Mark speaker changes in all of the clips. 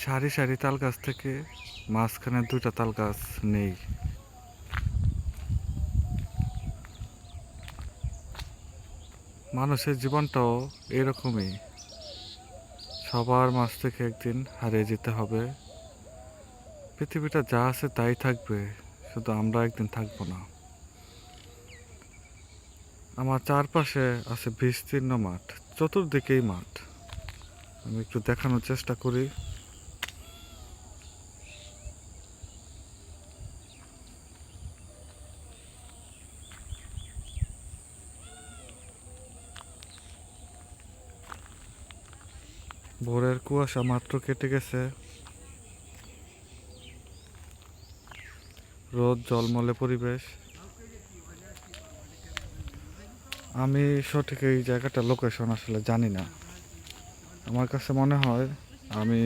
Speaker 1: সারি সারি তাল গাছ থেকে মাঝখানে দুইটা তাল গাছ নেই। মানুষের জীবনটাও এরকমই, সবার মাঝ থেকে একদিন হারিয়ে যেতে হবে। পৃথিবীটা যা আছে তাই থাকবে, শুধু আমরা একদিন থাকবো না। আমার চারপাশে আছে বিস্তীর্ণ মাঠ, চতুর্দিকেই মাঠ। আমি একটু দেখানোর চেষ্টা করি। ভোরের কুয়াশা মাত্র কেটে গেছে, রোদ জলমলে পরিবেশ। আমি সঠিক এই জায়গাটার লোকেশন আসলে জানি না। আমার কাছে মনে হয় আমি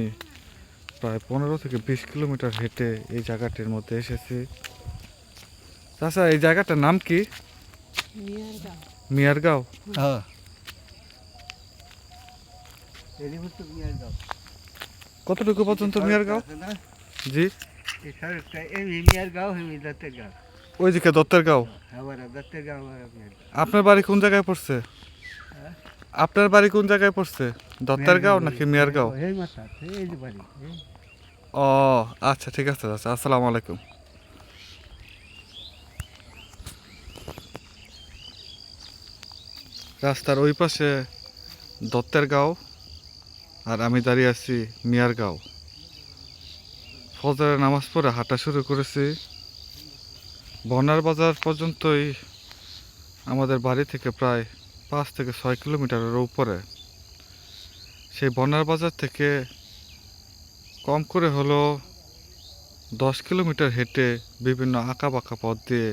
Speaker 1: প্রায় 15 থেকে 20 কিলোমিটার হেঁটে এই জায়গাটির মধ্যে এসেছি। চাচা, এই জায়গাটার নাম কি? মিয়ারগাঁও।
Speaker 2: হ্যাঁ,
Speaker 1: কতটুকু পর্যন্ত মিয়ারগাঁও? জি, ওই দিকে দত্তের গাঁও। আপনার বাড়ি কোন জায়গায় পড়ছে? আপনার বাড়ি কোন জায়গায় পড়ছে, দত্তের গাঁও নাকি মিয়ারগাঁও? ও আচ্ছা, ঠিক আছে চাচা, আসসালামু আলাইকুম। রাস্তার ওই পাশে দত্তের গাঁও, আর আমি দাঁড়িয়ে আছি মিয়ারগাঁও। ফজরের নামাজ পড়ে হাঁটা শুরু করেছি। বনার বাজার পর্যন্তই আমাদের বাড়ি থেকে প্রায় 5 থেকে 6 কিলোমিটারের উপরে। সেই বনার বাজার থেকে কম করে হলো 10 কিলোমিটার হেঁটে বিভিন্ন আঁকা বাঁকা পথ দিয়ে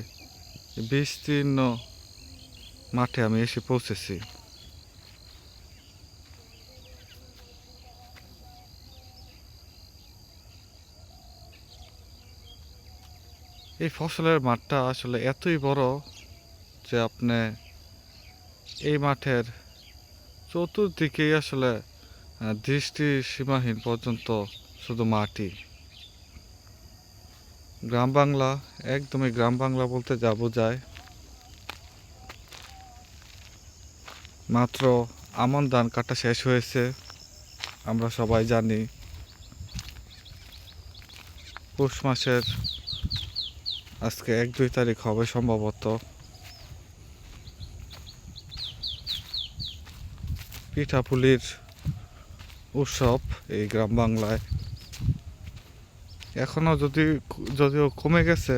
Speaker 1: বিস্তীর্ণ মাঠে আমি এসে পৌঁছেছি। এই ফসলের মাঠটা আসলে এতই বড় যে আপনি এই মাঠের চতুর্দিকেই আসলে দৃষ্টি সীমাহীন পর্যন্ত শুধু মাটি। গ্রাম বাংলা, একদমই গ্রাম বাংলা বলতে যা বোঝায়। মাত্র আমন ধান কাটা শেষ হয়েছে, আমরা সবাই জানি। পৌষ মাসের আজকে 1-2 তারিখ হবে সম্ভবত। পিঠাপুলির উৎসব এই গ্রাম বাংলায় এখনো যদিও কমে গেছে,